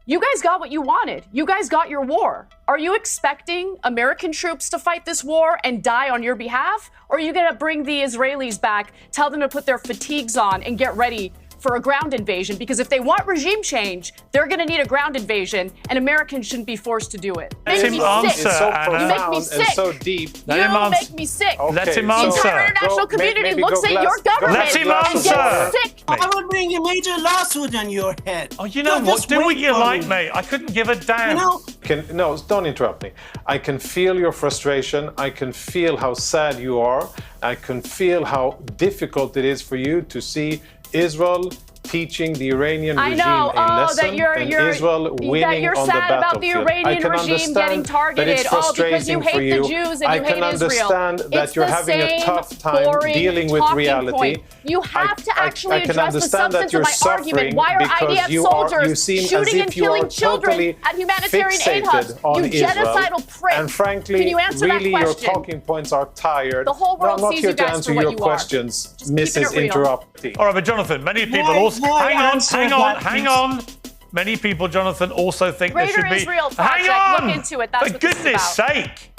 You guys got what you wanted. You guys got your war. Are you expecting American troops to fight this war and die on your behalf? Or are you going to bring the Israelis back, tell them to put their fatigues on and get ready for a ground invasion? Because if they want regime change, they're going to need a ground invasion, and Americans shouldn't be forced to do it. Let him answer, Anna. You make me sick. And so deep. You make me sick. Okay, Let him The answer. entire international community looks at your government Let him and answer. gets sick. I will bring a major lawsuit on your head. Oh, you know You're what? just Do what waiting you for like, me. mate. I couldn't give a damn. You know, No, don't interrupt me. I can feel your frustration. I can feel how sad you are. I can feel how difficult it is for you to see Israel teaching the Iranian regime a lesson and Israel winning you're on the sad about the battlefield. Iranian I can regime understand getting targeted. that it's frustrating because you for hate you. the Jews and I you can hate understand Israel. that It's you're the having a same tough time boring dealing with talking reality. point. You have to actually I can address the understand that substance you're of my argument. suffering Why are because IDF you soldiers seem as shooting if and you are killing children totally at humanitarian aid hubs? fixated on You Israel. genocidal prick. And frankly, Can you answer really that your question? talking points are tired. The whole world no, I'm not sees here you to guys answer for what your you are. questions, Just keeping Mrs. it real. Interrupting. All right, but Jonathan, many people also... Hang on. Many people, Jonathan, also think there Greater should be... Israel Hang Project, on! look into it. That's For what this is goodness about. sake!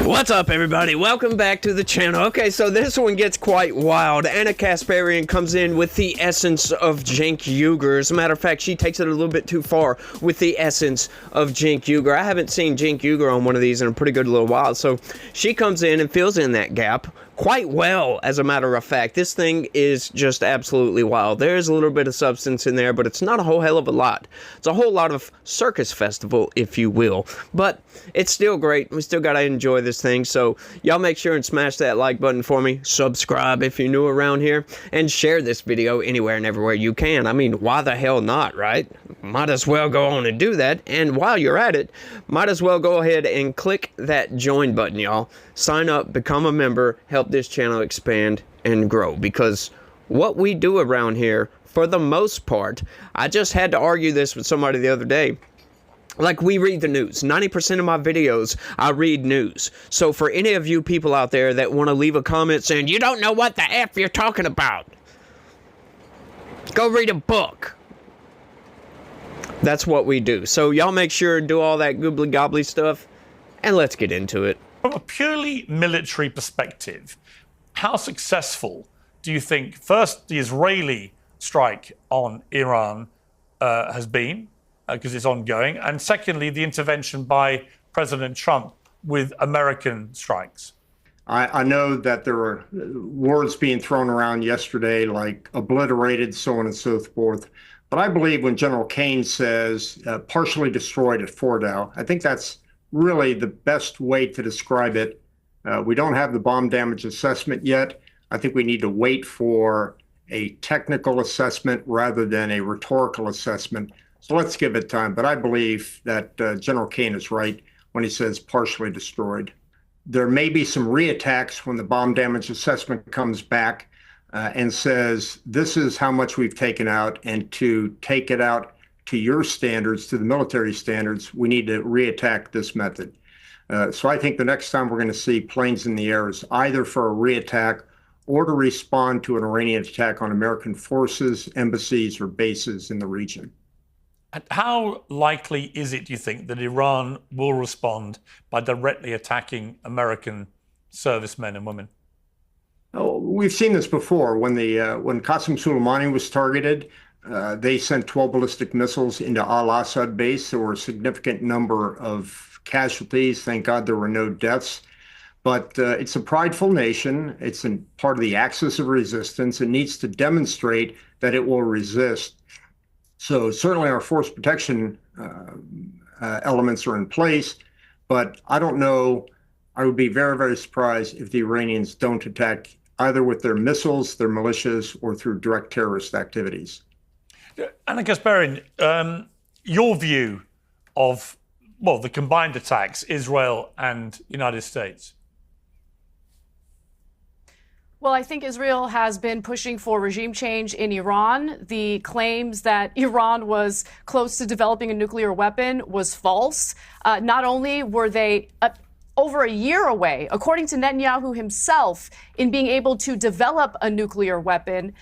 What's up, everybody? Welcome back to the channel. Okay, so this one gets quite wild. Anna Kasparian comes in with the essence of Cenk Uygur. As a matter of fact, she takes it a little bit too far with the essence of Cenk Uygur. I haven't seen Cenk Uygur on one of these in a pretty good little while, so she comes in and fills in that gap quite well, as a matter of fact. This thing is just absolutely wild. There's a little bit of substance in there, but it's not a whole hell of a lot. It's a whole lot of circus festival, if you will. But it's still great. We still got to enjoy this thing. So y'all make sure and smash that like button for me. Subscribe if you're new around here. And share this video anywhere and everywhere you can. I mean, why the hell not, right? Might as well go on and do that. And while you're at it, might as well go ahead and click that join button, y'all. Sign up, become a member, help this channel expand and grow. Because what we do around here, for the most part, I just had to argue this with somebody the other day. Like, we read the news. 90% of my videos, I read news. So for any of you people out there that want to leave a comment saying, you don't know what the F you're talking about, go read a book. That's what we do. So y'all make sure and do all that goobly gobbly stuff, and let's get into it. From a purely military perspective, how successful do you think, first, the Israeli strike on Iran has been, because it's ongoing, and secondly, the intervention by President Trump with American strikes? I know that there were words being thrown around yesterday like obliterated, so on and so forth. But I believe when General Kane says partially destroyed at Fordow, I think that's really the best way to describe it. We don't have the bomb damage assessment yet. I think we need to wait for a technical assessment rather than a rhetorical assessment. So let's give it time. But I believe that General Kane is right when he says partially destroyed. There may be some reattacks when the bomb damage assessment comes back and says, this is how much we've taken out, and to take it out to your standards, to the military standards, we need to reattack this method. So I think the next time we're going to see planes in the air is either for a reattack or to respond to an Iranian attack on American forces, embassies, or bases in the region. And how likely is it, do you think, that Iran will respond by directly attacking American servicemen and women? Oh, we've seen this before. When Qasem Soleimani was targeted, they sent 12 ballistic missiles into Al-Assad base. There were a significant number of casualties. Thank God there were no deaths. But it's a prideful nation. It's part of the axis of resistance. It needs to demonstrate that it will resist. So certainly our force protection elements are in place, but I don't know. I would be very, very surprised if the Iranians don't attack either with their missiles, their militias, or through direct terrorist activities. Anna Kasparian, your view of, well, the combined attacks, Israel and United States? Well, I think Israel has been pushing for regime change in Iran. The claims that Iran was close to developing a nuclear weapon was false. Not only were they over a year away, according to Netanyahu himself, in being able to develop a nuclear weapon.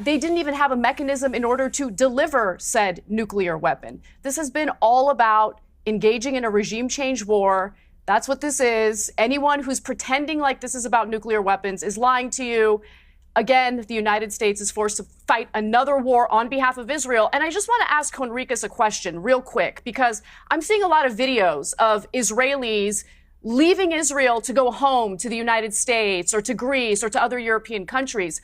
They didn't even have a mechanism in order to deliver said nuclear weapon. This has been all about engaging in a regime change war. That's what this is. Anyone who's pretending like this is about nuclear weapons is lying to you. Again, the United States is forced to fight another war on behalf of Israel. And I just want to ask Conricus a question real quick, because I'm seeing a lot of videos of Israelis leaving Israel to go home to the United States or to Greece or to other European countries.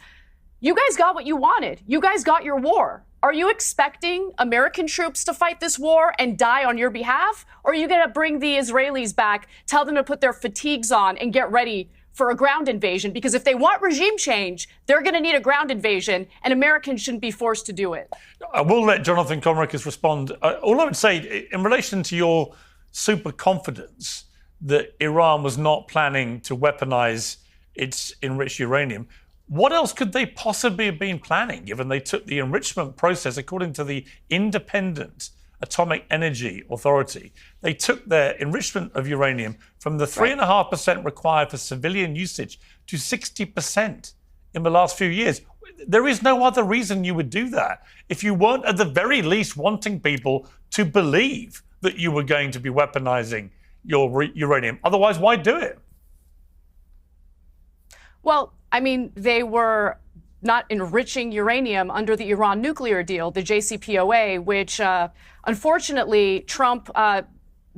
You guys got what you wanted. You guys got your war. Are you expecting American troops to fight this war and die on your behalf? Or are you going to bring the Israelis back, tell them to put their fatigues on and get ready for a ground invasion? Because if they want regime change, they're going to need a ground invasion, and Americans shouldn't be forced to do it. I will let Jonathan Conricus respond. All I would say, in relation to your super confidence that Iran was not planning to weaponize its enriched uranium, what else could they possibly have been planning, given they took the enrichment process, according to the Independent Atomic Energy Authority, they took their enrichment of uranium from the 3.5% required for civilian usage to 60% in the last few years. There is no other reason you would do that if you weren't at the very least wanting people to believe that you were going to be weaponizing your uranium. Otherwise, why do it? Well, I mean, they were not enriching uranium under the Iran nuclear deal, the JCPOA, which unfortunately Trump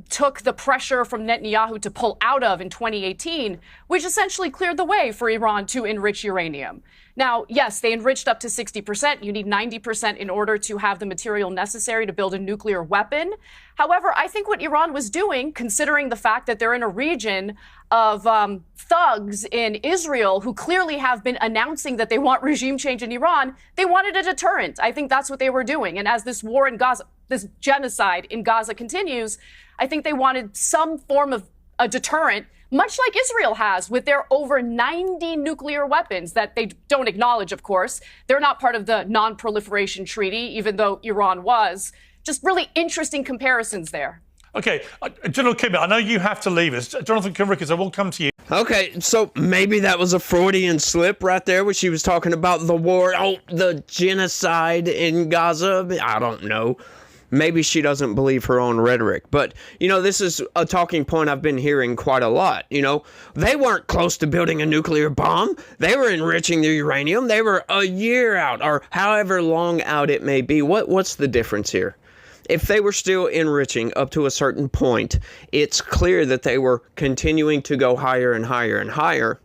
took the pressure from Netanyahu to pull out of in 2018, which essentially cleared the way for Iran to enrich uranium. Now, yes, they enriched up to 60%. You need 90% in order to have the material necessary to build a nuclear weapon. However, I think what Iran was doing, considering the fact that they're in a region of thugs in Israel who clearly have been announcing that they want regime change in Iran, they wanted a deterrent. I think that's what they were doing. And as this war in Gaza, this genocide in Gaza continues, I think they wanted some form of a deterrent, much like Israel has with their over 90 nuclear weapons that they don't acknowledge, of course. They're not part of the non-proliferation treaty, even though Iran was. Just really interesting comparisons there. Okay, General Kim, I know you have to leave us. Jonathan Conricus, I will come to you. Okay, so maybe that was a Freudian slip right there where she was talking about the war, the genocide in Gaza. I don't know. Maybe she doesn't believe her own rhetoric. But, you know, this is a talking point I've been hearing quite a lot. You know, they weren't close to building a nuclear bomb. They were enriching their uranium. They were a year out or however long out it may be. What's the difference here? If they were still enriching up to a certain point, it's clear that they were continuing to go higher and higher and higher.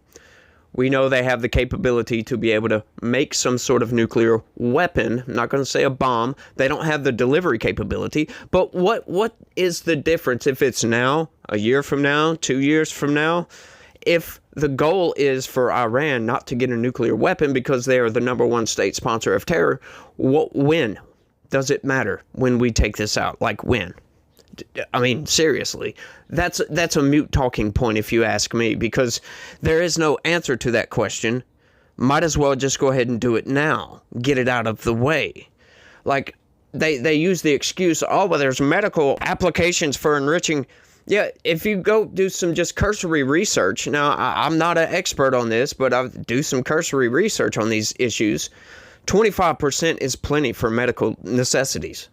We know they have the capability to be able to make some sort of nuclear weapon. I'm not going to say a bomb. They don't have the delivery capability. But what is the difference if it's now, a year from now, 2 years from now? If the goal is for Iran not to get a nuclear weapon because they are the #1 state sponsor of terror, when does it matter when we take this out? Like when? I mean, seriously, that's a mute talking point if you ask me, because there is no answer to that question. Might as well just go ahead and do it now. Get it out of the way. Like, they use the excuse, well, there's medical applications for enriching. Yeah, if you go do some just cursory research. Now, I'm not an expert on this, but I do some cursory research on these issues. 25% is plenty for medical necessities.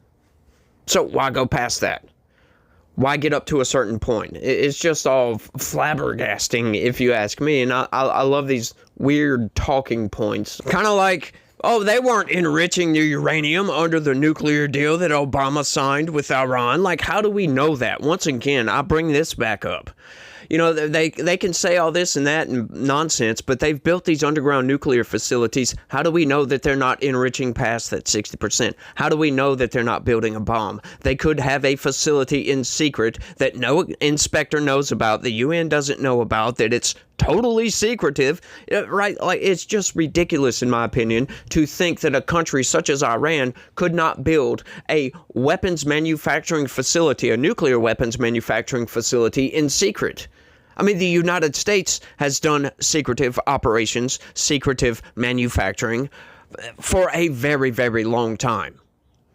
So why go past that? Why get up to a certain point? It's just all flabbergasting, if you ask me. And I love these weird talking points. Kind of like, they weren't enriching their uranium under the nuclear deal that Obama signed with Iran. Like, how do we know that? Once again, I bring this back up. You know, they can say all this and that and nonsense, but they've built these underground nuclear facilities. How do we know that they're not enriching past that 60%? How do we know that they're not building a bomb? They could have a facility in secret that no inspector knows about, the UN doesn't know about, that it's totally secretive, right? Like, it's just ridiculous, in my opinion, to think that a country such as Iran could not build a weapons manufacturing facility, a nuclear weapons manufacturing facility in secret. I mean, the United States has done secretive operations, secretive manufacturing for a very, very long time.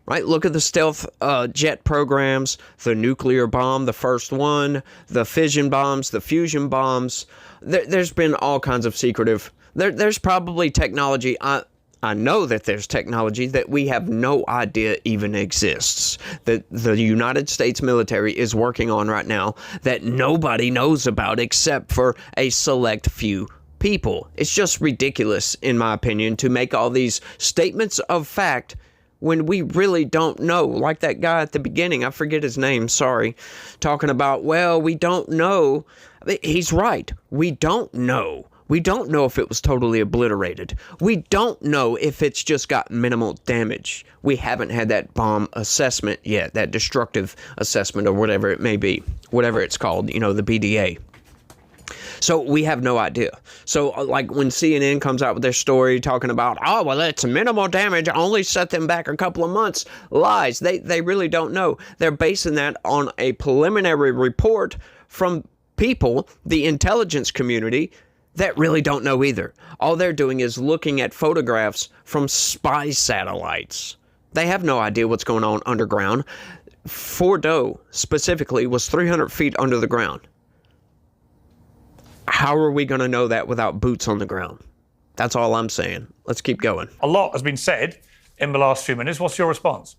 right? Look at the stealth jet programs, the nuclear bomb, the first one, the fission bombs, the fusion bombs. There's been all kinds of secretive. There's probably technology. I know that there's technology that we have no idea even exists, that the United States military is working on right now that nobody knows about except for a select few people. It's just ridiculous, in my opinion, to make all these statements of fact when we really don't know. Like that guy at the beginning, I forget his name, sorry, talking about, well, we don't know. He's right. We don't know. We don't know if it was totally obliterated. We don't know if it's just got minimal damage. We haven't had that bomb assessment yet, that destructive assessment or whatever it may be, whatever it's called, the BDA. So we have no idea. So like when CNN comes out with their story talking about, oh, well, it's minimal damage, only set them back a couple of months. Lies. They really don't know. They're basing that on a preliminary report from people, the intelligence community, that really don't know either. All they're doing is looking at photographs from spy satellites. They have no idea what's going on underground. Fordo, specifically, was 300 feet under the ground. How are we going to know that without boots on the ground? That's all I'm saying. Let's keep going. A lot has been said in the last few minutes. What's your response?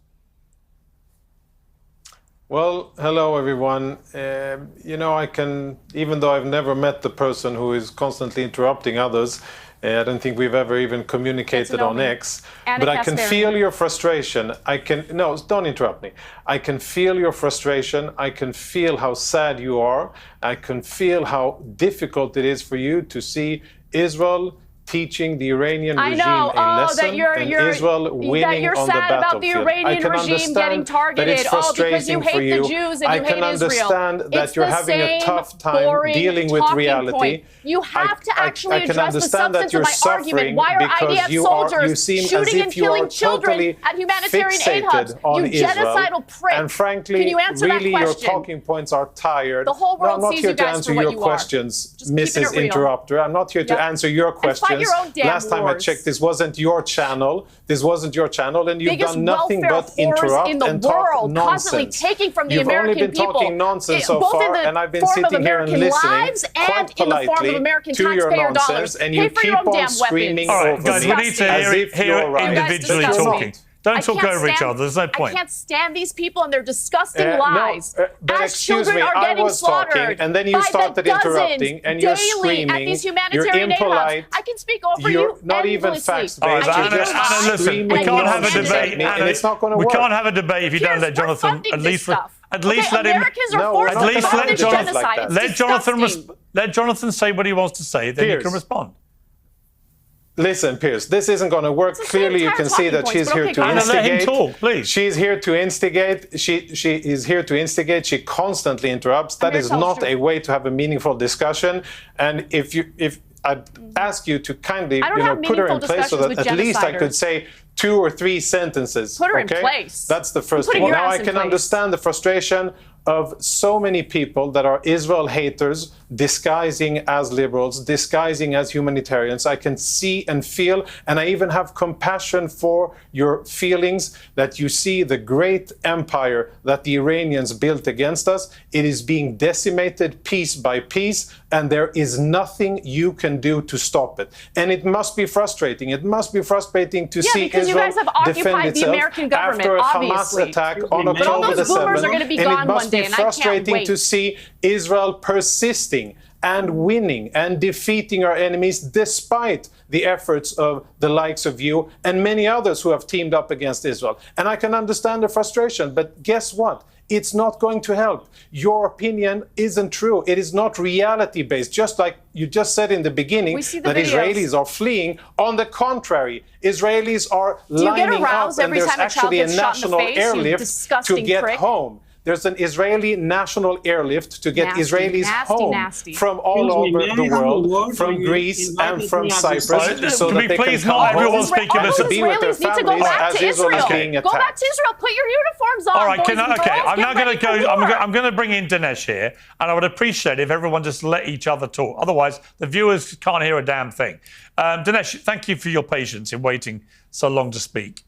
Well, hello everyone. I can, even though I've never met the person who is constantly interrupting others, I don't think we've ever even communicated on X, but I can feel your frustration. No, don't interrupt me. I can feel your frustration. I can feel how sad you are. I can feel how difficult it is for you to see Israel teaching the Iranian regime a lesson and Israel winning on the battlefield. About the Iranian regime getting targeted. Because you hate the Jews and you hate Israel. I can understand that you're having a tough time dealing with reality. You have to actually address the substance of my argument. Why are IDF soldiers shooting and killing children at humanitarian aid hubs? You genocidal prick. And frankly, can you answer really that your question? talking points are tired. The whole world sees you guys for what you are. I'm not here to answer your questions, Mrs. Interrupter. I'm not here to answer your questions. Last time I checked, this wasn't your channel. And you've done nothing but interrupt and talk nonsense. Constantly taking from the You've American only been people, talking nonsense so far, and I've been sitting here and listening quite politely to your nonsense, and you keep on screaming over me guys, we need to hear individually talking. Don't talk over each other. There's no point. I can't stand these people and their disgusting lies. But As excuse children me, are I getting was slaughtered talking, and then you started interrupting, and you're screaming. At these You're humanitarian aid hubs. impolite. I can speak over You're you not even endlessly. facts-based. Anna, You're just listen, screaming we can't have a nonsense debate. at me, and it's not going to work. We can't have a debate if you don't let Jonathan At least let him. Americans are forced to fund this genocide. Let Jonathan say what he wants to say. Then you can respond. Listen, Piers, this isn't going to work. Clearly, you can see that she's here to instigate. Let him talk, please. She's here to instigate. She is here to instigate. She constantly interrupts. That is not a way to have a meaningful discussion. And if I'd ask you to kindly, put her in place so that at least I could say 2 or 3 sentences. Put her in place. That's the first thing. Now I can understand the frustration of so many people that are Israel haters disguising as liberals, disguising as humanitarians. I can see and feel, and I even have compassion for your feelings that you see the great empire that the Iranians built against us. It is being decimated piece by piece, and there is nothing you can do to stop it. And it must be frustrating. It must be frustrating to see because Israel you guys have occupied the American government, after a obviously. Hamas attack on October the 7th. Are going to be gone one day, and I can't frustrating wait. to see Israel persisting and winning and defeating our enemies despite the efforts of the likes of you and many others who have teamed up against Israel. And I can understand the frustration, but guess what? It's not going to help. Your opinion isn't true. It is not reality-based. Just like you just said in the beginning that Israelis are fleeing. On the contrary, Israelis are lining up, and there's actually a national airlift to get home. There's an Israeli national airlift to get Israelis home from all over the world, from Greece and from Cyprus, so that they can come home to be with their families as Israel is being attacked. Go back to Israel. Put your uniforms on. All right, I'm now going to go. I'm going to bring in Dinesh here, and I would appreciate if everyone just let each other talk. Otherwise, the viewers can't hear a damn thing. Dinesh, thank you for your patience in waiting so long to speak.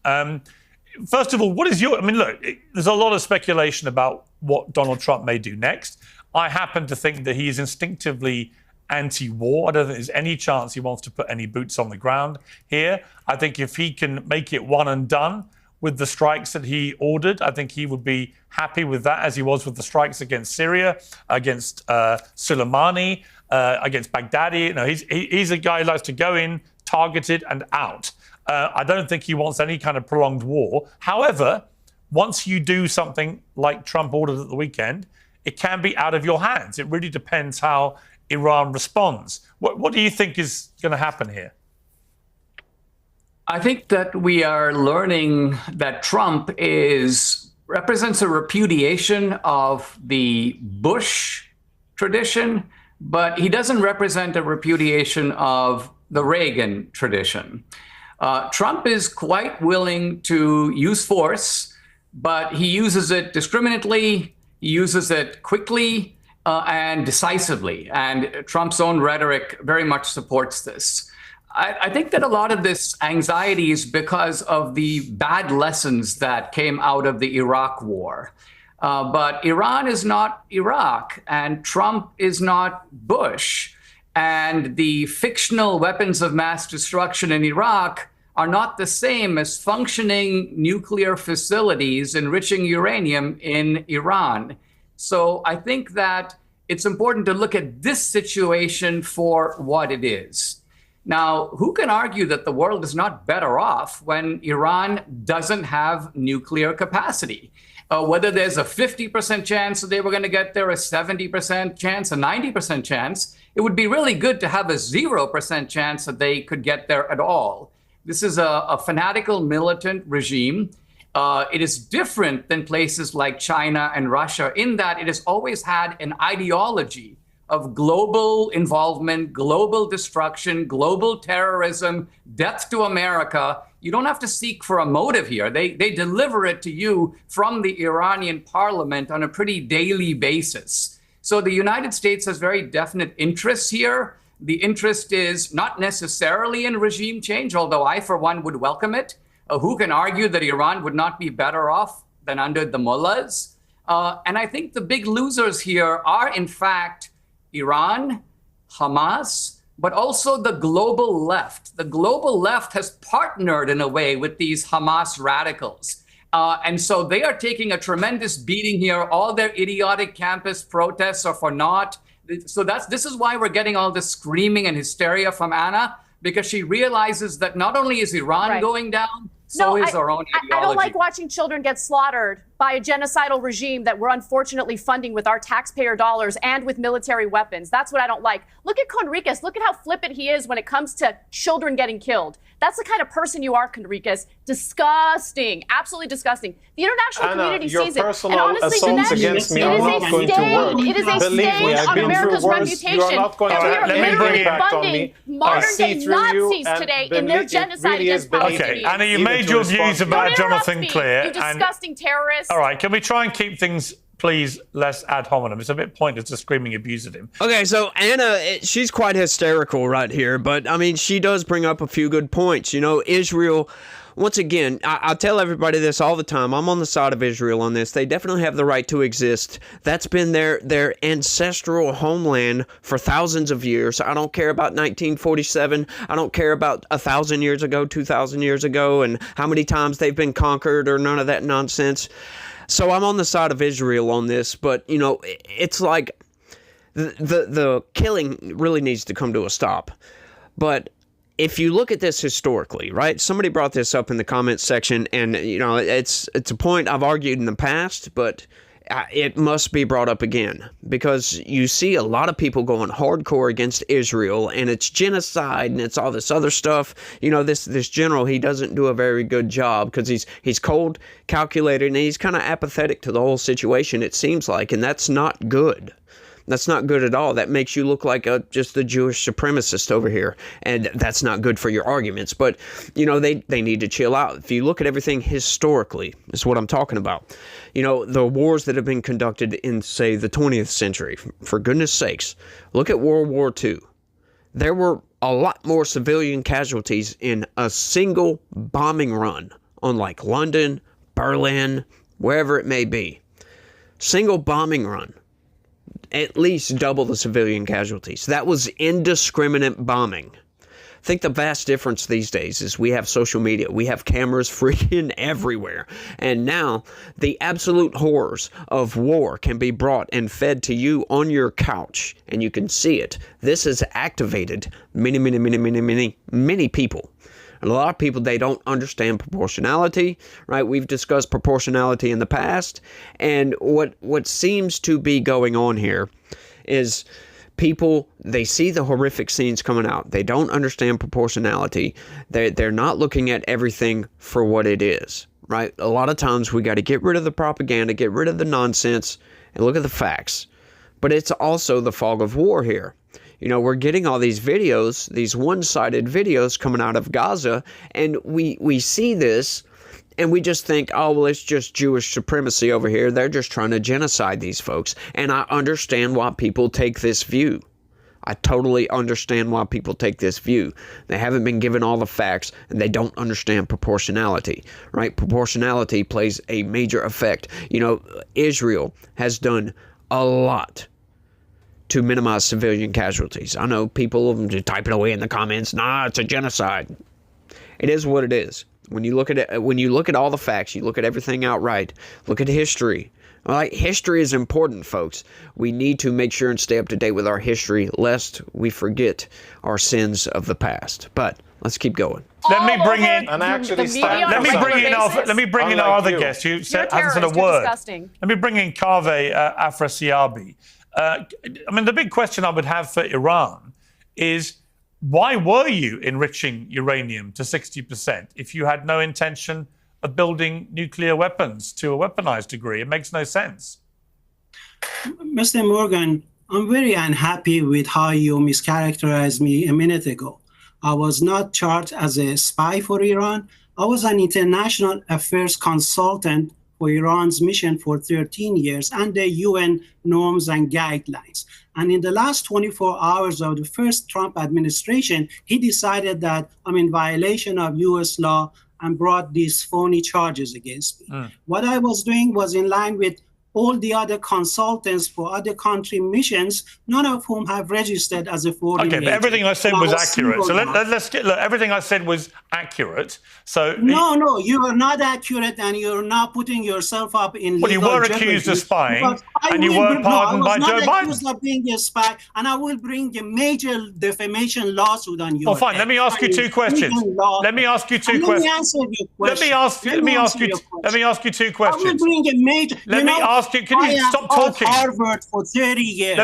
first of all, what is your? I mean, look, there's a lot of speculation about what Donald Trump may do next. I happen to think that he is instinctively anti-war. I don't think there's any chance he wants to put any boots on the ground here. I think if he can make it one and done with the strikes that he ordered, I think he would be happy with that, as he was with the strikes against Syria, against Soleimani, against Baghdadi. You know, he's a guy who likes to go in, targeted, and out. I don't think he wants any kind of prolonged war. However, once you do something like Trump ordered at the weekend, it can be out of your hands. It really depends how Iran responds. What do you think is going to happen here? I think that we are learning that Trump represents a repudiation of the Bush tradition, but he doesn't represent a repudiation of the Reagan tradition. Trump is quite willing to use force, but he uses it discriminately, he uses it quickly and decisively. And Trump's own rhetoric very much supports this. I think that a lot of this anxiety is because of the bad lessons that came out of the Iraq war. But Iran is not Iraq, and Trump is not Bush. And the fictional weapons of mass destruction in Iraq are not the same as functioning nuclear facilities enriching uranium in Iran. So I think that it's important to look at this situation for what it is. Now, who can argue that the world is not better off when Iran doesn't have nuclear capacity? Whether there's a 50% chance that they were going to get there, a 70% chance, a 90% chance, it would be really good to have a 0% chance that they could get there at all. This is a fanatical militant regime. It is different than places like China and Russia in that it has always had an ideology of global involvement, global destruction, global terrorism, death to America. You don't have to seek for a motive here. They deliver it to you from the Iranian parliament on a pretty daily basis. So the United States has very definite interests here. The interest is not necessarily in regime change, although I, for one, would welcome it. Who can argue that Iran would not be better off than under the mullahs? And I think the big losers here are, in fact, Iran, Hamas, but also the global left. The global left has partnered in a way with these Hamas radicals. And so they are taking a tremendous beating here. All their idiotic campus protests are for naught. So this is why we're getting all this screaming and hysteria from Anna, because she realizes that not only is Iran going down, so is our own ideology. I don't like watching children get slaughtered by a genocidal regime that we're unfortunately funding with our taxpayer dollars and with military weapons. That's what I don't like. Look at Conriquez. Look at how flippant he is when it comes to children getting killed. That's the kind of person you are, Conriquez. Disgusting. Absolutely disgusting. The international community sees it. And honestly, assaults against me are not going to work. It is a stain on America's reputation. You are not going to have any impact on me. Modern-day Nazis today in their genocide against Palestinians. Okay, Anna, you made your views about Jonathan clear. You disgusting terrorist. All right, can we try and keep things, please, less ad hominem? It's a bit pointless to screaming abuse at him. Okay, so Anna, she's quite hysterical right here, but I mean, she does bring up a few good points. You know, Israel, once again, I tell everybody this all the time. I'm on the side of Israel on this. They definitely have the right to exist. That's been their ancestral homeland for thousands of years. I don't care about 1947. I don't care about 1,000 years ago, 2,000 years ago, and how many times they've been conquered or none of that nonsense. So I'm on the side of Israel on this, but, you know, it's like the killing really needs to come to a stop. But if you look at this historically, right, somebody brought this up in the comments section, and, you know, it's a point I've argued in the past, but it must be brought up again, because you see a lot of people going hardcore against Israel, and it's genocide and it's all this other stuff. You know, this general, he doesn't do a very good job because he's cold, calculated, and he's kind of apathetic to the whole situation, it seems like, and that's not good. That's not good at all. That makes you look like just the Jewish supremacist over here, and that's not good for your arguments. But, you know, they need to chill out. If you look at everything historically, is what I'm talking about. You know, the wars that have been conducted in, say, the 20th century, for goodness sakes, look at World War II. There were a lot more civilian casualties in a single bombing run on, like, London Berlin, wherever it may be. Single bombing run, at least double the civilian casualties. That was indiscriminate bombing. I think the vast difference these days is we have social media. We have cameras freaking everywhere. And now the absolute horrors of war can be brought and fed to you on your couch, and you can see it. This has activated many people. And a lot of people, they don't understand proportionality, right? We've discussed proportionality in the past. And what seems to be going on here is people, they see the horrific scenes coming out. They don't understand proportionality. They're not looking at everything for what it is, right? A lot of times we got to get rid of the propaganda, get rid of the nonsense, and look at the facts. But it's also the fog of war here. You know, we're getting all these videos, these one-sided videos coming out of Gaza, and we see this, and we just think, oh, well, it's just Jewish supremacy over here. They're just trying to genocide these folks. And I understand why people take this view. I totally understand why people take this view. They haven't been given all the facts, and they don't understand proportionality, right? Proportionality plays a major effect. You know, Israel has done a lot to minimize civilian casualties. I know people type it away in the comments. Nah, it's a genocide. It is what it is. When you look at it, when you look at all the facts, you look at everything outright. Look at history. All right, history is important, folks. We need to make sure and stay up to date with our history, lest we forget our sins of the past. But let's keep going. Let me bring in. And actually, Let me bring in our other guest. You hasn't said a word. Disgusting. Let me bring in Kaveh Afrasiabi. I mean, the big question I would have for Iran is, why were you enriching uranium to 60% if you had no intention of building nuclear weapons to a weaponized degree? It makes no sense. Mr. Morgan, I'm very unhappy with how you mischaracterized me a minute ago. I was not charged as a spy for Iran. I was an international affairs consultant for Iran's mission for 13 years under UN norms and guidelines. And in the last 24 hours of the first Trump administration, he decided that I'm in violation of US law and brought these phony charges against me. What I was doing was in line with all the other consultants for other country missions, none of whom have registered as a foreign Okay, but agent. everything I said was accurate. So let's get, look, everything I said was accurate. So No, you are not accurate, and you're not putting yourself up in well, you legal were jeopardy, accused of spying, because and you were pardoned by Joe I was not Biden. accused of being a spy, and I will bring a major defamation lawsuit on you. Well, fine. Let me ask you two questions. Let me ask you two questions. Let me answer your question. Let me ask you two I will questions. bring a major. Let me ask you. Can you stop talking? I have taught Harvard for 30 years.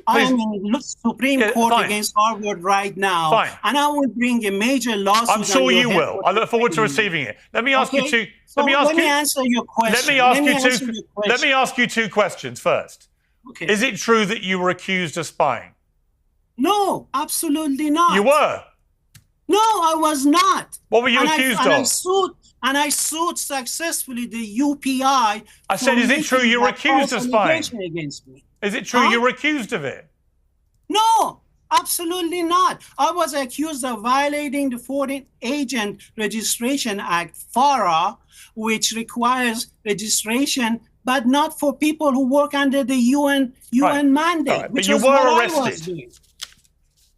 I am in Supreme Court fine. against Harvard right now. Fine. And I will bring a major lawsuit. I'm sure on your you head will. for I look forward to 30 receiving it. Let me ask you two. Let me answer your question. Let me ask you two questions first. Okay. Is it true that you were accused of spying? No, absolutely not. You were. No, I was not. What were you accused of? I sued successfully the UPI. I said, is it true you were accused of spying? Against me. Is it true you were accused of it? No, absolutely not. I was accused of violating the Foreign Agent Registration Act, FARA, which requires registration, but not for people who work under the UN mandate. Right. Which But you was were what arrested.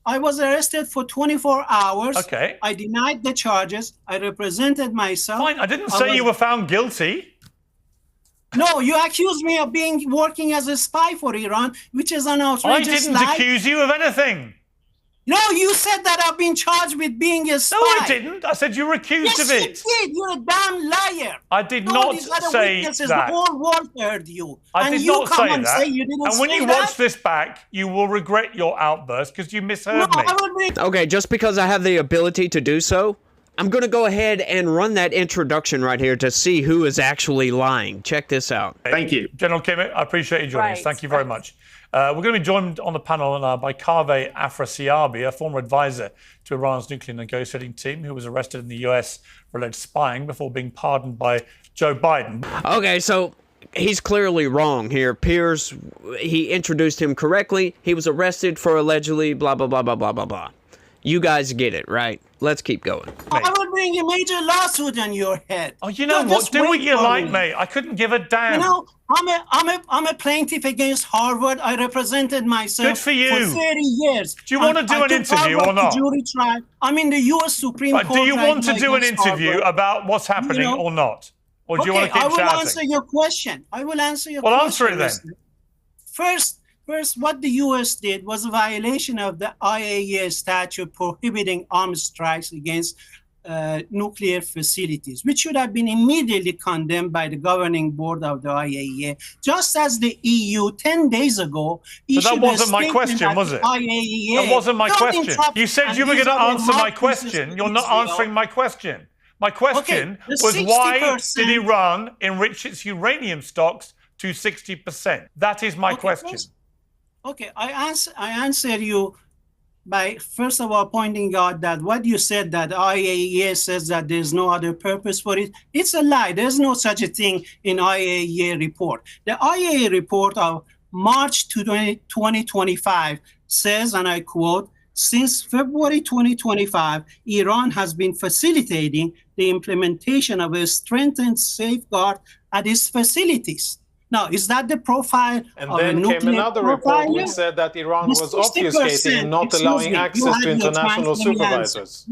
I was arrested for 24 hours. Okay. I denied the charges. I represented myself. Fine. I didn't say you were found guilty. No, you accused me of working as a spy for Iran, which is an outrageous lie. I didn't accuse you of anything. No, you said that I've been charged with being a spy. No, I didn't. I said you were accused of it. Yes, you did. You're a damn liar. I did All not these other say witnesses, that. The whole world heard you. I and did you not come say and that. Say you didn't and when say you that? watch this back, you will regret your outburst because you misheard No, me. I will bring... Okay, just because I have the ability to do so, I'm going to go ahead and run that introduction right here to see who is actually lying. Check this out. Thank you. General Kimmett, I appreciate you joining us. Right, Thank you very much. We're going to be joined on the panel by Kaveh Afrasiabi, a former advisor to Iran's nuclear negotiating team who was arrested in the US for alleged spying before being pardoned by Joe Biden. Okay, so he's clearly wrong here. Piers, he introduced him correctly. He was arrested for allegedly blah, blah, blah, blah, blah, blah, blah. You guys get it, right? Let's keep going. I will bring a major lawsuit on your head. Oh, you know what? Just Do what wait you for like, me. mate. I couldn't give a damn. You know, I'm a plaintiff against Harvard. I represented myself Good for you. for 30 years. Do you want to do an took interview Harvard or not? to jury trial. I'm in the U.S. Supreme But Court. do you right want to now do an against interview Harvard. about what's happening or not? Or do you want to keep I will shouting? answer your question. I will answer your Well, question. answer it then. First, what the U.S. did was a violation of the IAEA statute prohibiting arms strikes against nuclear facilities, which should have been immediately condemned by the governing board of the IAEA, just as the EU 10 days ago issued that wasn't my a question, statement was that it? the IAEA. That wasn't my Don't question. interrupt You said me. you were And going to these are answer my the question. You're not mouthpieces, answering my question. My question the was why 60%. did Iran enrich its uranium stocks to 60%? That is my question. Okay, I answer you by first of all pointing out that what you said that IAEA says that there's no other purpose for it. It's a lie. There's no such a thing in IAEA report. The IAEA report of March 2025 says, and I quote, since February 2025, Iran has been facilitating the implementation of a strengthened safeguard at its facilities. Now, is that the profile And of a then nuclear came another report profiler? which said that Iran The was 60%, obfuscating and not excuse allowing me, you access had to your international chance, supervisors.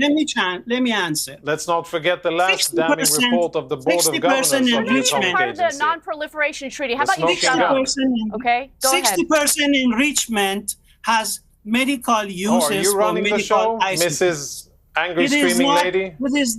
Let me answer. Let's not forget the last 60%, damning report of the Board of 60% Governors of the You're not even Atomic part of the Agency. non-proliferation treaty. How The about you smoking shut gun. up? Okay, go ahead. 60% enrichment has medical uses Oh, are you for running the medical show, isotopes. Mrs. Angry It is Screaming not, Lady?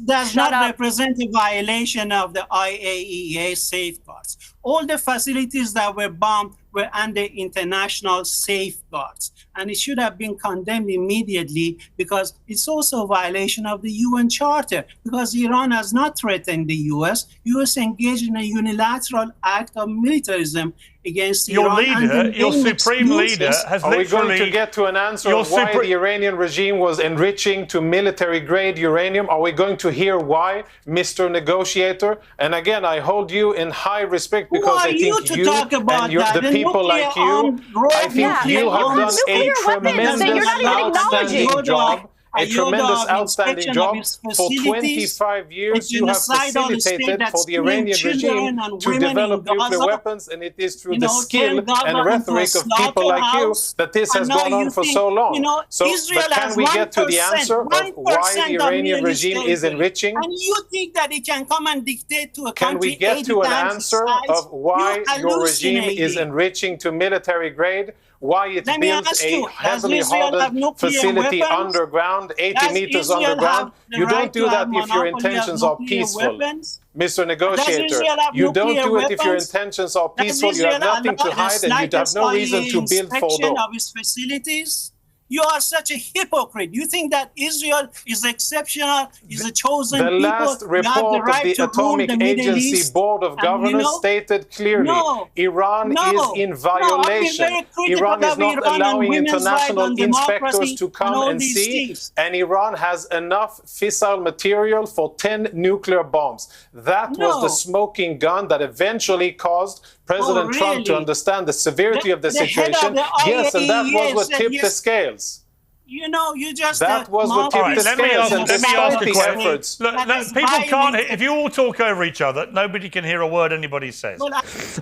does Shut not up. represent a violation of the IAEA safeguards. All the facilities that were bombed were under international safeguards. And it should have been condemned immediately because it's also a violation of the UN Charter because Iran has not threatened the US. US engaged in a unilateral act of militarism against Your Iran. and leader, the your main supreme leader, excuses- has Are we going literally. to get to an answer your of why super- the Iranian regime was enriching to military-grade uranium? Are we going to hear why, Mr. Negotiator? And again, I hold you in high respect Who because are I you think to you talk about and that? the The people like you, nuclear-armed I think Yeah, you but have you done have a nuclear weapons that you're not even outstanding acknowledging. job. A tremendous of outstanding inspection job. of its For facilities, 25 years, a you have genocidal state facilitated that's for the killing Iranian children regime and to women develop in nuclear Gaza. weapons, and it is through You the know, skill turn Gaza and into a rhetoric of people like you slaughterhouse. that this has And now gone on you for think, so long. you know, So, Israel but can has we get to the 1%, answer of why 1% the of Iranian Middle regime East is territory. enriching? And you think that it can come and dictate to a Can country we get 80 to an times answer its size? of why You're your regime is hallucinating. enriching to military grade? Why it Let me builds ask a you, does heavily Israel have hardened nuclear facility weapons? underground, 80 Does meters Israel underground? have the You right don't do to that have if your monopoly of intentions are nuclear peaceful. weapons? Mr. Negotiator, Israel have you don't nuclear do it if your weapons? intentions are Does peaceful. You have Israel nothing to allow the hide and you have slightest no reason IAEA to build for inspection those. of its facilities? You are such a hypocrite. You think that Israel is exceptional, is a chosen The people. last You have the report right of to the Atomic rule the Middle Agency East. Board of And Governors stated clearly Iran is in violation. Iran is not allowing international inspectors to come and see, and Iran has enough fissile material for 10 nuclear bombs. That was the smoking gun that eventually caused President Trump to really? understand the severity of the The head of situation. the Yes, and that was IAEA what said tipped the yes. scales. You know, you just That was what tipped All the right, let me scales, ask- and let me ask despite a the question. efforts. Look, That is people can't. violent. If you all talk over each other, nobody can hear a word anybody says.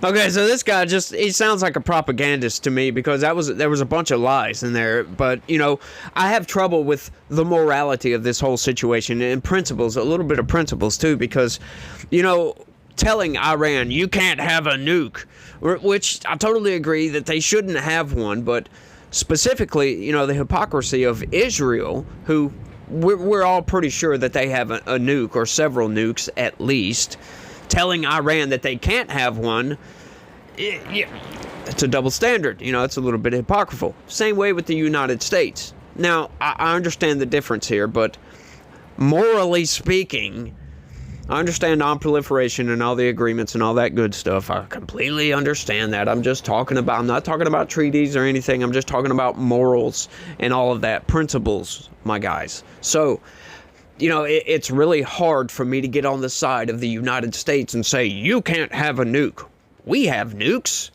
Okay, so this guy he sounds like a propagandist to me because there was a bunch of lies in there. But, you know, I have trouble with the morality of this whole situation and principles, a little bit of principles too, because, you know, telling Iran you can't have a nuke, which I totally agree that they shouldn't have one, but specifically, you know, the hypocrisy of Israel, who we're all pretty sure that they have a nuke or several nukes at least, telling Iran that they can't have one, it's a double standard. You know, it's a little bit hypocritical. Same way with the United States. Now, I understand the difference here, but morally speaking, I understand non-proliferation and all the agreements and all that good stuff. I completely understand that. I'm not talking about treaties or anything. I'm just talking about morals and all of that, principles, my guys. So, you know, it's really hard for me to get on the side of the United States and say, you can't have a nuke. We have nukes.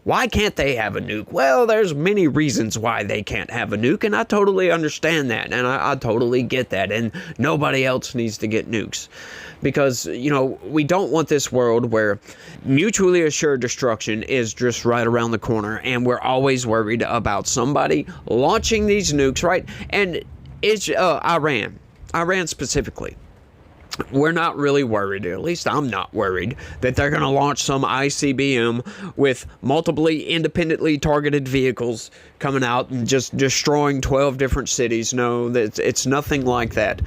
Why can't they have a nuke? Well, there's many reasons why they can't have a nuke, and I totally understand that, and I totally get that, and nobody else needs to get nukes. Because, you know, we don't want this world where mutually assured destruction is just right around the corner, and we're always worried about somebody launching these nukes, right? And it's Iran specifically. We're not really worried, at least I'm not worried, that they're going to launch some ICBM with multiply independently targeted vehicles coming out and just destroying 12 different cities. No, it's nothing like that.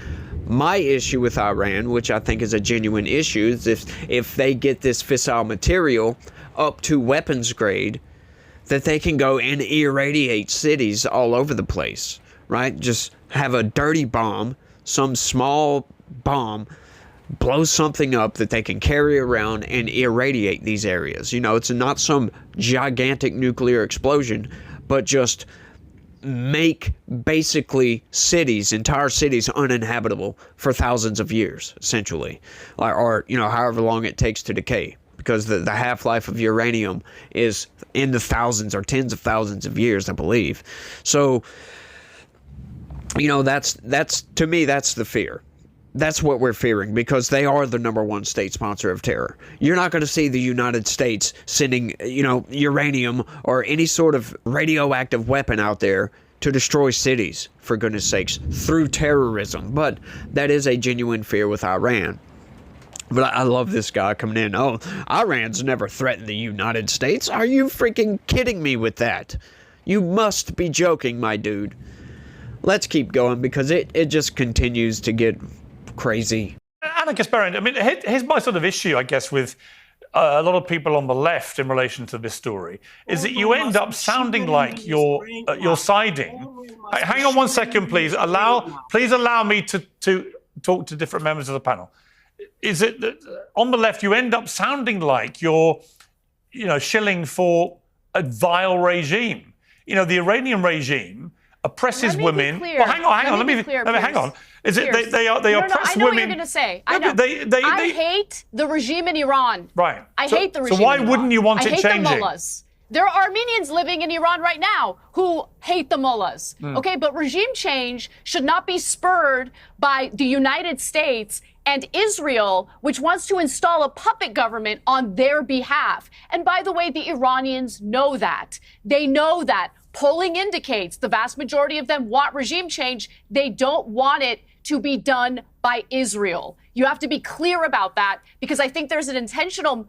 My issue with Iran, which I think is a genuine issue, is if they get this fissile material up to weapons grade, that they can go and irradiate cities all over the place, right? Just have a dirty bomb, some small bomb, blow something up that they can carry around and irradiate these areas. You know, it's not some gigantic nuclear explosion, but just make basically entire cities uninhabitable for thousands of years, essentially, or you know, however long it takes to decay, because the half-life of uranium is in the thousands or tens of thousands of years, I believe. So, you know, that's to me, that's the fear. That's what we're fearing, because they are the #1 state sponsor of terror. You're not going to see the United States sending, you know, uranium or any sort of radioactive weapon out there to destroy cities, for goodness sakes, through terrorism. But that is a genuine fear with Iran. But I love this guy coming in. Oh, Iran's never threatened the United States. Are you freaking kidding me with that? You must be joking, my dude. Let's keep going, because it just continues to get crazy. Anna Kasparian, I mean, here's my sort of issue, I guess, with a lot of people on the left in relation to this story, is that you end up sounding like you're siding. Hang on one second, please. Please allow me to talk to different members of the panel. Is it that on the left you end up sounding like you're, you know, shilling for a vile regime? You know, the Iranian regime oppresses women. Well, hang on. Let me hang on. Is it they oppress women? I know what you're going to say. I know. I hate the regime in Iran. Right. I hate the regime. So why wouldn't you want it changing? I hate the mullahs. There are Armenians living in Iran right now who hate the mullahs. Okay, but regime change should not be spurred by the United States and Israel, which wants to install a puppet government on their behalf. And by the way, the Iranians know that. They know that. Polling indicates the vast majority of them want regime change. They don't want it to be done by Israel. You have to be clear about that, because I think there's an intentional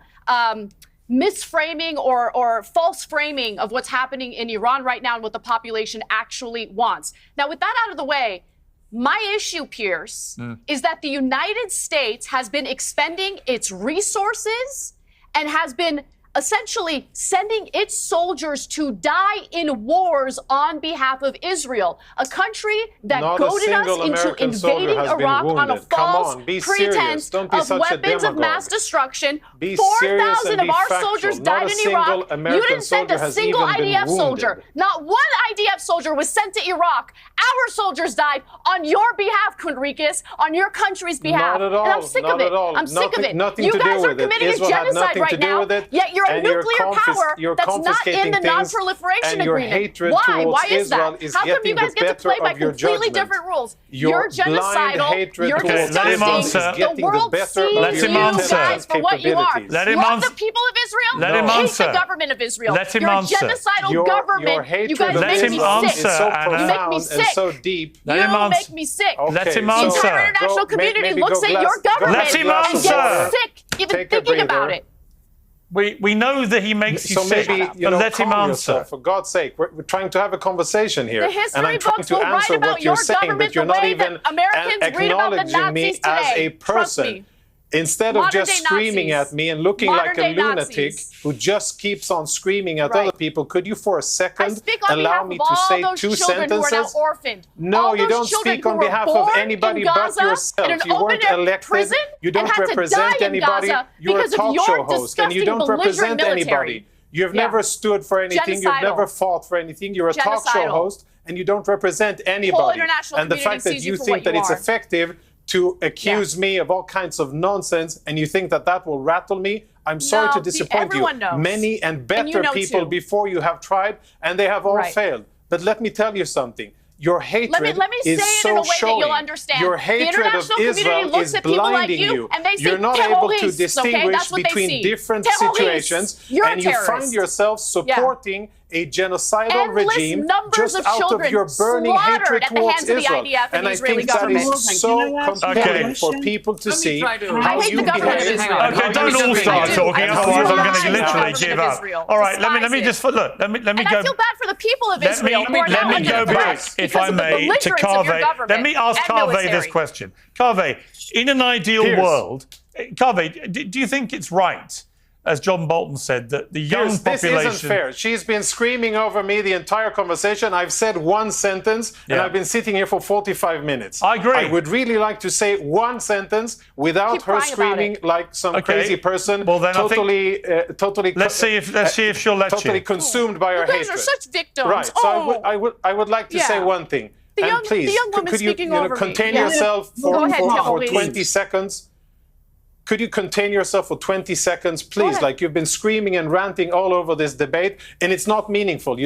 misframing or false framing of what's happening in Iran right now and what the population actually wants. Now, with that out of the way, my issue, Piers, is that the United States has been expending its resources and has been essentially sending its soldiers to die in wars on behalf of Israel, a country that goaded us into invading Iraq on a false pretense of weapons of mass destruction. 4,000 of our soldiers died in Iraq. You didn't send a single IDF soldier. Not one IDF soldier was sent to Iraq. Our soldiers died on your behalf, Kunrikis, on your country's behalf. Not at all. And I'm sick of it. I'm sick of it. You guys are committing a genocide right now, yet you're a nuclear power that's not in the non-proliferation agreement. Why? Why is that? How come you guys get to play by completely different rules? You're genocidal. You're disgusting. The world sees you guys for what you are. Let him You're answer. the people of Israel. Let him hate answer. the government of Israel. Let him You're a answer. genocidal government. You guys Let make him me answer, sick. It's so Anna. You make me profound sick. and so deep. Let him You answer. make me sick. Let him The answer. entire international community maybe looks go at your glass- government Let him and answer. gets sick even Take a thinking about breather. it. We know that he makes you So sick, maybe, but let him calm answer. yourself, for God's sake. We're trying to have a conversation here. The history and I'm trying books to will write answer about what you're your saying, government but you're the not way even that Americans read about the acknowledging me Nazis as today. a Trust person. me. Instead of just Modern-day screaming Nazis. at me and looking like a Modern-day lunatic Nazis. who just keeps on screaming at Right. other people, could you for a I second speak on allow behalf me of to all say those two children who are now sentences? orphaned. No, all you those don't children speak who on were behalf of born anybody in but Gaza yourself. in an You weren't open-air elected. prison You don't and had to represent die in anybody. Gaza You're a because of talk your show host, and you disgusting, don't represent belligerent anybody. military. You've Yeah. never stood for anything. You've Genocidal. never fought for anything. You're a talk show Genocidal. host, and you don't represent anybody. international And the fact community that sees you you for think what that you it's are. effective to accuse me of all kinds of nonsense, and you think that that will rattle me? I'm sorry to disappoint you. Everyone knows. Many and better people too. before you have tried, and they have all failed. But let me tell you something. Your hatred let me is say it so in a way showing. that you'll understand. Your hatred of Israel is blinding you. And they say, you're not able to terrorists, distinguish okay? between different Terrorists. situations, You're and you find yourself supporting a genocidal regime just out of your burning hatred towards Israel. And I think that is so compelling for people to see how you behave. Okay, don't all start talking, otherwise I'm going to literally give up. All right, let me just look. Let me go. I feel bad for the people of Israel. Let me go back, if I may, to Kaveh. Let me ask Kaveh this question. Kaveh, in an ideal world, Kaveh, do you think it's right, as John Bolton said, that the young population... This isn't fair. She's been screaming over me the entire conversation. I've said one sentence, and I've been sitting here for 45 minutes. I agree. I would really like to say one sentence without her screaming like some crazy person, well, then totally... Let's see if she'll let totally you. consumed by her hatred. You guys are such victims. Right, so I would like to say one thing. Please, the young woman could you contain yourself for 20 seconds? Could you contain yourself for 20 seconds, please? Like, you've been screaming and ranting all over this debate, and it's not meaningful.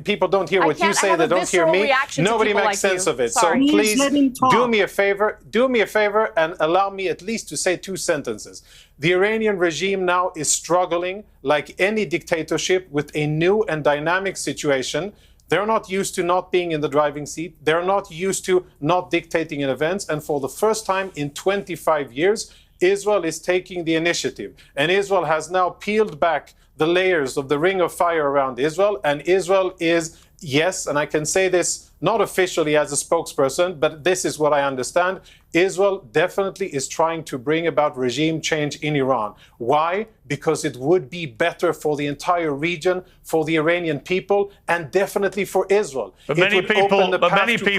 People don't hear what you say. They don't hear me. Nobody makes sense of it. So please do me a favor and allow me at least to say 2 sentences. The Iranian regime now is struggling like any dictatorship with a new and dynamic situation. They're not used to not being in the driving seat. They're not used to not dictating in events. And for the first time in 25 years, Israel is taking the initiative, and Israel has now peeled back the layers of the ring of fire around Israel, and Israel is, yes, and I can say this not officially as a spokesperson, but this is what I understand, Israel definitely is trying to bring about regime change in Iran. Why? Because it would be better for the entire region, for the Iranian people, and definitely for Israel. But many people,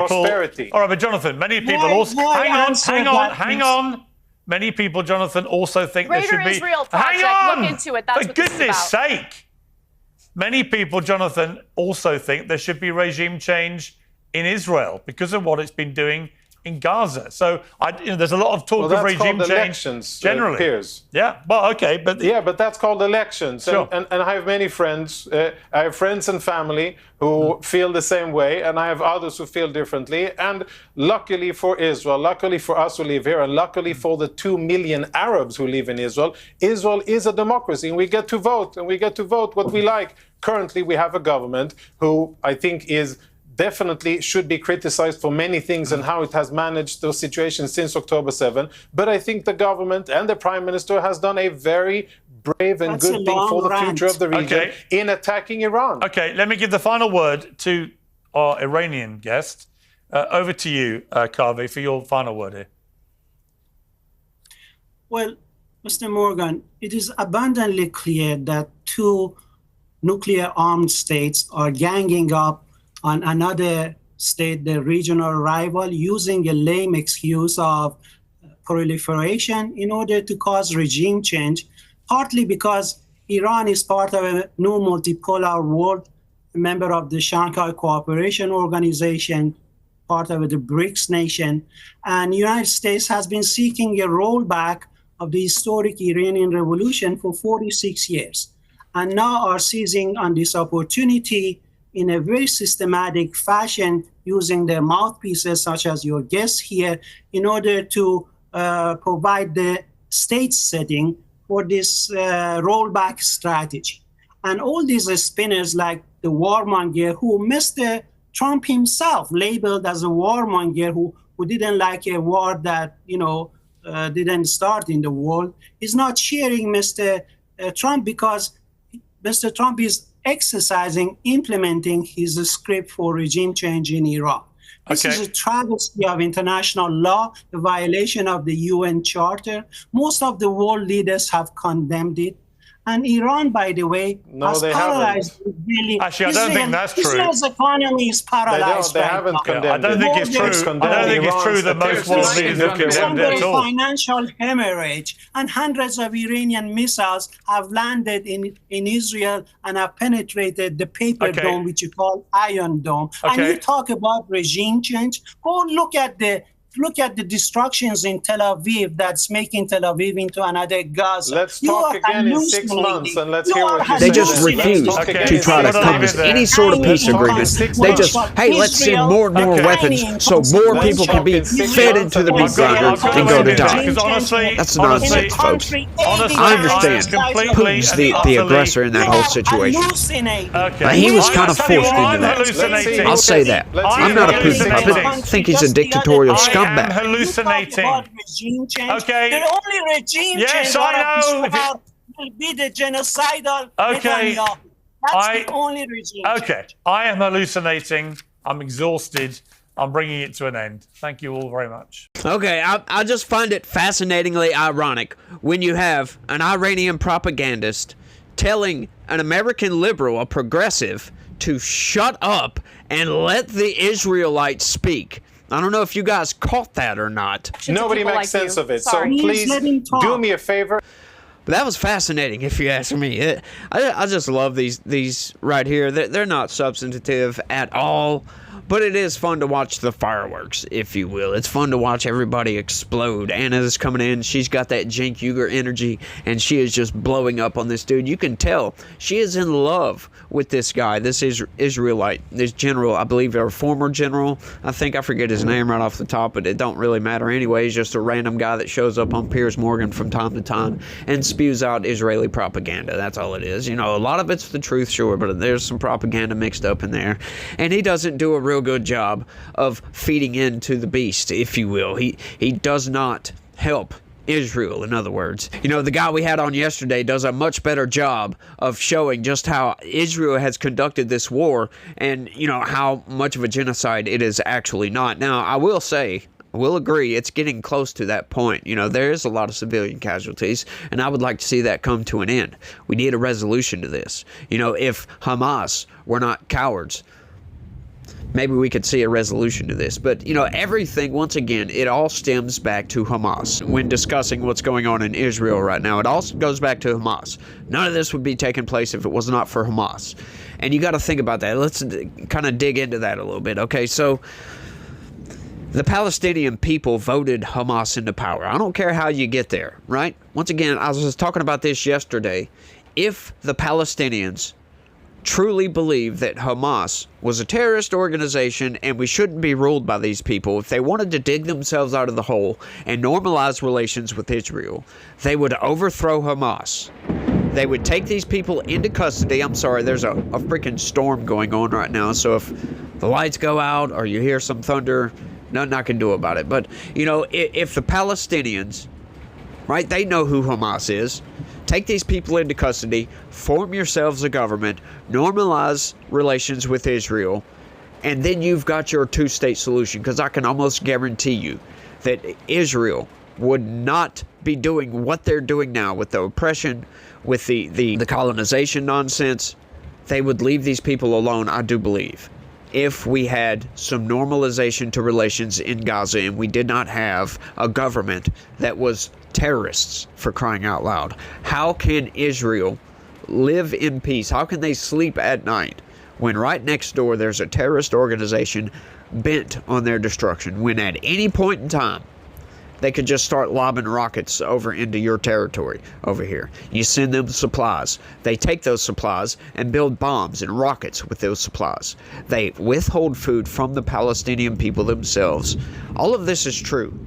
prosperity. All right, but Jonathan, many people also... Hang on. Many people, Jonathan, also think there should be... Israel Project, hang on! Look into it. That's For what this is goodness about. sake! Many people, Jonathan, also think there should be regime change in Israel because of what it's been doing in Gaza. So there's a lot of talk of regime change elections, generally. Piers. Yeah, well, okay, but but that's called elections. Sure. And I have many friends. I have friends and family who feel the same way, and I have others who feel differently. And luckily for Israel, luckily for us who live here, and luckily for the 2 million Arabs who live in Israel, Israel is a democracy, and we get to vote, and we get to vote what we like. Currently, we have a government who I think is definitely should be criticized for many things and how it has managed those situations since October 7. But I think the government and the Prime Minister has done a very brave and good thing for the future of the region in attacking Iran. Okay, let me give the final word to our Iranian guest. Over to you, Kaveh, for your final word here. Well, Mr. Morgan, it is abundantly clear that 2 nuclear armed states are ganging up on another state, the regional rival, using a lame excuse of proliferation in order to cause regime change, partly because Iran is part of a new multipolar world, a member of the Shanghai Cooperation Organization, part of the BRICS nation, and the United States has been seeking a rollback of the historic Iranian Revolution for 46 years, and now are seizing on this opportunity in a very systematic fashion, using their mouthpieces, such as your guests here, in order to provide the stage setting for this rollback strategy. And all these spinners like the warmonger, who Mr. Trump himself labeled as a warmonger, who didn't like a war that, didn't start in the world, is not cheering Mr. Trump because Mr. Trump is implementing his script for regime change in Iran. This is a travesty of international law, a violation of the UN Charter. Most of the world leaders have condemned it. And Iran, by the way, has paralyzed. Really, actually, I don't think that's true. Israel's economy is paralyzed. They haven't condemned I don't think it's true. I don't think it's true that most world leaders have condemned it at all. Financial hemorrhage, and hundreds of Iranian missiles have landed in Israel and have penetrated the paper dome, which you call Iron Dome. And you talk about regime change. Go look at the look at the destructions in Tel Aviv that's making Tel Aviv into another Gaza. Let's You talk are again in 6 hallucinating. months and let's You hear are what you They say. just hallucinating. refuse Okay, to try to let's come leave to it there. any sort of peace Let's talk in agreement. 6 They months. just, hey, let's send Israel, more and more Okay. weapons so more Let's people can talk be in 6 fed months into the and big we'll see grinder how and go to it is. die. Because honestly, That's honestly, nonsense, folks. honestly, I understand. I'm completely Putin's and the utterly- aggressor in that whole situation. Okay. But he was I kind of tell you forced what, into I'm that. hallucinating. I'll say that. Let's see I'm not a how it is. Putin puppet. I think he's a dictatorial I am scumbag. hallucinating. Regime change. Okay. The only regime Yes, change I that know. I'm sure will be the genocidal Okay. Netanyahu. That's I- the only regime Okay, change. I am hallucinating. I'm exhausted. I'm bringing it to an end. Thank you all very much. Okay, I just find it fascinatingly ironic when you have an Iranian propagandist telling an American liberal, a progressive, to shut up and let the Israelites speak. I don't know if you guys caught that or not. Nobody people makes like sense you. of it. Sorry. So Please let him please talk. do me a favor. But that was fascinating, if you ask me. I just love these right here. They're not substantive at all, but it is fun to watch the fireworks, if you will. It's fun to watch everybody explode. Anna's coming in. She's got that Cenk Uygur energy, and she is just blowing up on this dude. You can tell she is in love with this guy, this Israelite, this general, I believe, or former general. I forget his name right off the top, but it don't really matter anyway. He's just a random guy that shows up on Piers Morgan from time to time and spews out Israeli propaganda. That's all it is. You know, a lot of it's the truth, sure, but there's some propaganda mixed up in there. And he doesn't do a real good job of feeding into the beast, if you will. He does not help Israel, in other words. You know, the guy we had on yesterday does a much better job of showing just how Israel has conducted this war and, you know, how much of a genocide it is actually not. Now, I will say, I will agree, it's getting close to that point. You know, there is a lot of civilian casualties, and I would like to see that come to an end. We need a resolution to this. You know, if Hamas were not cowards, maybe we could see a resolution to this. But, you know, everything, once again, it all stems back to Hamas. When discussing what's going on in Israel right now, it all goes back to Hamas. None of this would be taking place if it was not for Hamas. And you got to think about that. Let's kind of dig into that a little bit. Okay, so the Palestinian people voted Hamas into power. I don't care how you get there, right? Once again, I was just talking about this yesterday. If the Palestinians truly believe that Hamas was a terrorist organization and we shouldn't be ruled by these people, if they wanted to dig themselves out of the hole and normalize relations with Israel, they would overthrow Hamas. They would take these people into custody. I'm sorry, there's a freaking storm going on right now, so if the lights go out or you hear some thunder, nothing I can do about it. But, you know, if the Palestinians, right, they know who Hamas is, take these people into custody, form yourselves a government, normalize relations with Israel, and then you've got your two-state solution. Because I can almost guarantee you that Israel would not be doing what they're doing now with the oppression, with the colonization nonsense. They would leave these people alone, I do believe, if we had some normalization to relations in Gaza and we did not have a government that was terrorists, for crying out loud. How can Israel live in peace? How can they sleep at night when right next door there's a terrorist organization bent on their destruction, when at any point in time they could just start lobbing rockets over into your territory over here? You send them supplies. They take those supplies and build bombs and rockets with those supplies. They withhold food from the Palestinian people themselves. All of this is true.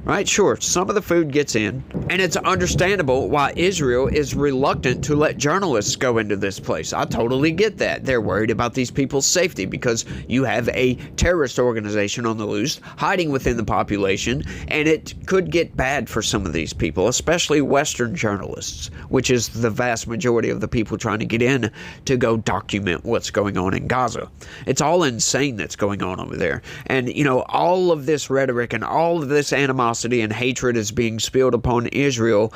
Right, sure, some of the food gets in, and it's understandable why Israel is reluctant to let journalists go into this place. I totally get that. They're worried about these people's safety because you have a terrorist organization on the loose hiding within the population, and it could get bad for some of these people, especially Western journalists, which is the vast majority of the people trying to get in to go document what's going on in Gaza. It's all insane that's going on over there. And, you know, all of this rhetoric and all of this animosity and hatred is being spilled upon Israel,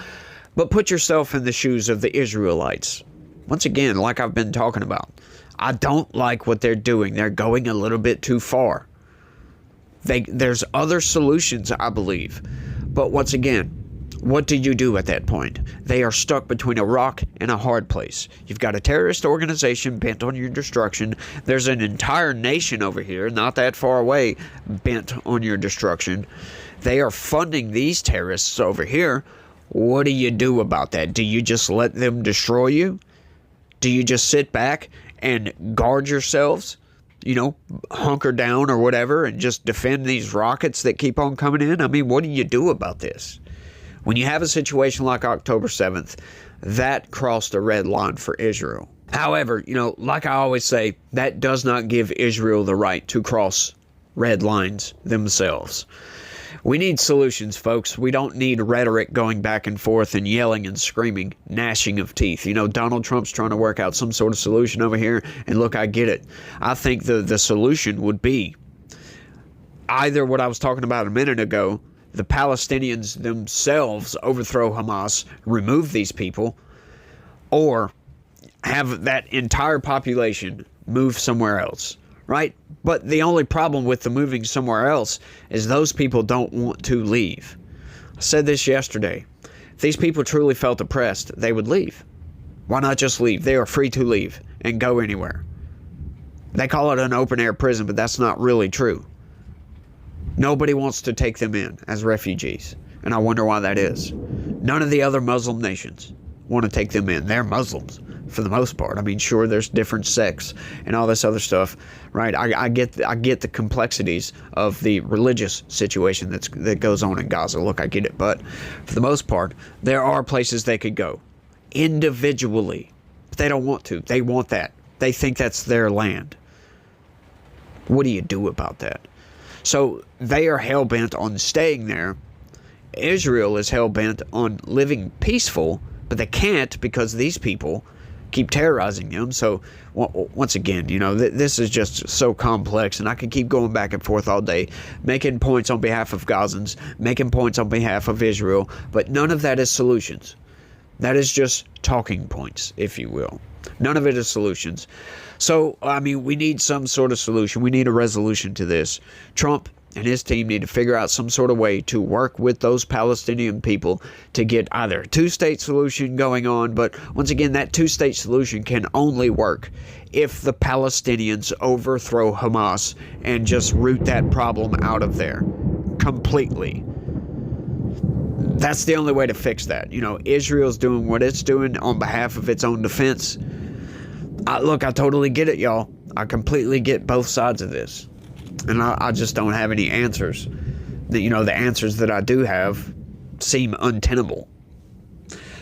but put yourself in the shoes of the Israelites. Once again, like I've been talking about, I don't like what they're doing. They're going a little bit too far. There's other solutions, I believe. But once again, What do you do at that point? They are stuck between a rock and a hard place. You've got a terrorist organization bent on your destruction. There's an entire nation over here, not that far away, bent on your destruction. They are funding these terrorists over here. What do you do about that? Do you just let them destroy you? Do you just sit back and guard yourselves? Hunker down or whatever and just defend these rockets that keep on coming in? I mean, what do you do about this? When you have a situation like October 7th, that crossed a red line for Israel. However, like I always say, that does not give Israel the right to cross red lines themselves. We need solutions, folks. We don't need rhetoric going back and forth and yelling and screaming, gnashing of teeth. Donald Trump's trying to work out some sort of solution over here, and look, I get it. I think the solution would be either what I was talking about a minute ago, the Palestinians themselves overthrow Hamas, remove these people, or have that entire population move somewhere else, right? But the only problem with the moving somewhere else is those people don't want to leave. I said this yesterday. If these people truly felt oppressed, they would leave. Why not just leave? They are free to leave and go anywhere. They call it an open-air prison, but that's not really true. Nobody wants to take them in as refugees, and I wonder why that is. None of the other Muslim nations want to take them in. They're Muslims for the most part. I mean, sure, there's different sects and all this other stuff, right? I get the complexities of the religious situation that goes on in Gaza. Look, I get it, but for the most part, there are places they could go individually, but they don't want to. They want that. They think that's their land. What do you do about that? So they are hell-bent on staying there. Israel is hell-bent on living peaceful, but they can't because these people keep terrorizing them. So once again, this is just so complex, and I could keep going back and forth all day, making points on behalf of Gazans, making points on behalf of Israel, but none of that is solutions. That is just talking points, if you will. None of it is solutions. So, I mean, we need some sort of solution. We need a resolution to this. Trump and his team need to figure out some sort of way to work with those Palestinian people to get either a two-state solution going on. But once again, that two-state solution can only work if the Palestinians overthrow Hamas and just root that problem out of there completely. That's the only way to fix that. Israel's doing what it's doing on behalf of its own defense. Look, I totally get it, y'all. I completely get both sides of this. And I just don't have any answers. The answers that I do have seem untenable.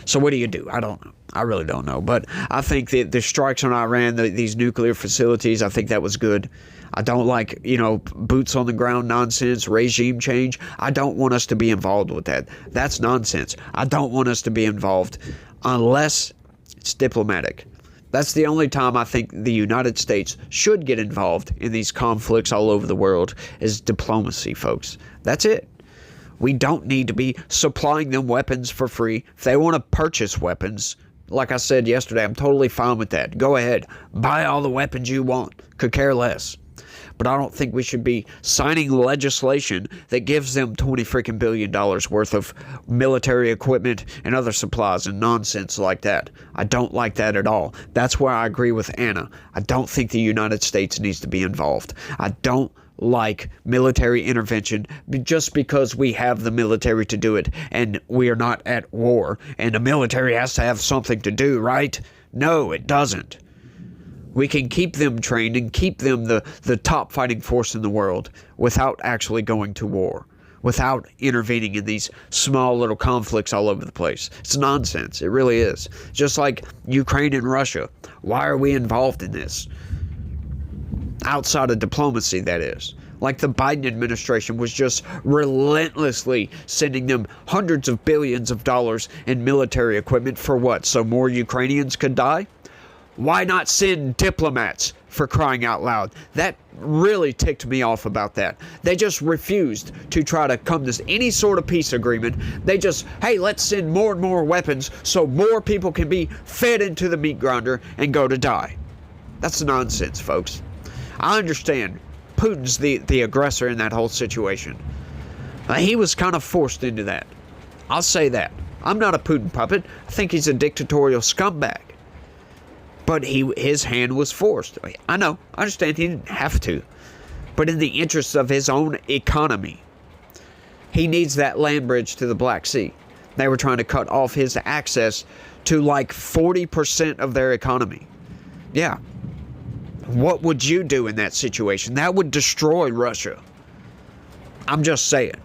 So what do you do? I don't know. I really don't know. But I think that the strikes on Iran, these nuclear facilities, I think that was good. I don't like, boots on the ground nonsense, regime change. I don't want us to be involved with that. That's nonsense. I don't want us to be involved unless it's diplomatic. That's the only time I think the United States should get involved in these conflicts all over the world is diplomacy, folks. That's it. We don't need to be supplying them weapons for free. If they want to purchase weapons, like I said yesterday, I'm totally fine with that. Go ahead. Buy all the weapons you want. Could care less. But I don't think we should be signing legislation that gives them $20 billion worth of military equipment and other supplies and nonsense like that. I don't like that at all. That's where I agree with Anna. I don't think the United States needs to be involved. I don't like military intervention just because we have the military to do it and we are not at war and the military has to have something to do, right? No, it doesn't. We can keep them trained and keep them the top fighting force in the world without actually going to war, without intervening in these small little conflicts all over the place. It's nonsense. It really is. Just like Ukraine and Russia. Why are we involved in this? Outside of diplomacy, that is. Like the Biden administration was just relentlessly sending them hundreds of billions of dollars in military equipment for what? So more Ukrainians could die? Why not send diplomats, for crying out loud? That really ticked me off about that. They just refused to try to come to any sort of peace agreement. They just, hey, let's send more and more weapons so more people can be fed into the meat grinder and go to die. That's nonsense, folks. I understand Putin's the aggressor in that whole situation. He was kind of forced into that. I'll say that. I'm not a Putin puppet. I think he's a dictatorial scumbag. But his hand was forced. I know. I understand he didn't have to. But in the interests of his own economy, he needs that land bridge to the Black Sea. They were trying to cut off his access to like 40% of their economy. Yeah. What would you do in that situation? That would destroy Russia. I'm just saying.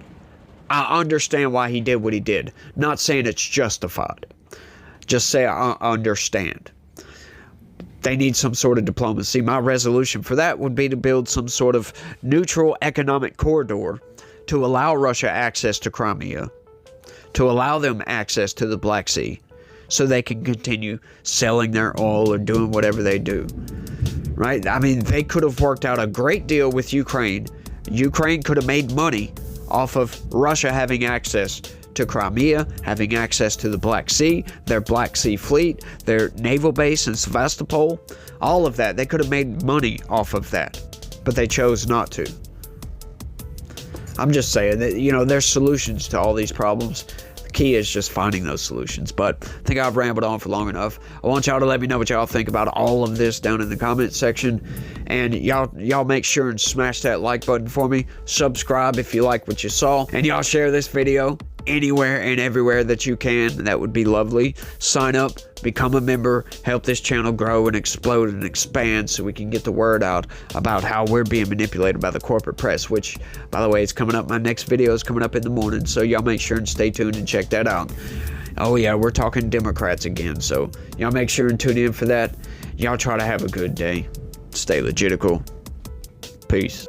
I understand why he did what he did. Not saying it's justified. Just say I understand. They need some sort of diplomacy. My resolution for that would be to build some sort of neutral economic corridor to allow Russia access to Crimea, to allow them access to the Black Sea, so they can continue selling their oil or doing whatever they do. Right? I mean, they could have worked out a great deal with Ukraine. Ukraine could have made money off of Russia having access to Crimea, having access to the Black Sea, their Black Sea fleet, their naval base in Sevastopol, all of that. They could have made money off of that, but they chose not to. I'm just saying that, you know, there's solutions to all these problems. The key is just finding those solutions. But I think I've rambled on for long enough. I want y'all to let me know what y'all think about all of this down in the comment section. And y'all make sure and smash that like button for me. Subscribe if you like what you saw. And y'all share this video anywhere and everywhere that you can. That would be lovely. Sign up, become a member, help this channel grow and explode and expand so we can get the word out about how we're being manipulated by the corporate press, which, by the way, is coming up. My next video is coming up in the morning, so y'all make sure and stay tuned and check that out. Oh yeah, we're talking Democrats again, so y'all make sure and tune in for that. Y'all try to have a good day. Stay legitical. Peace.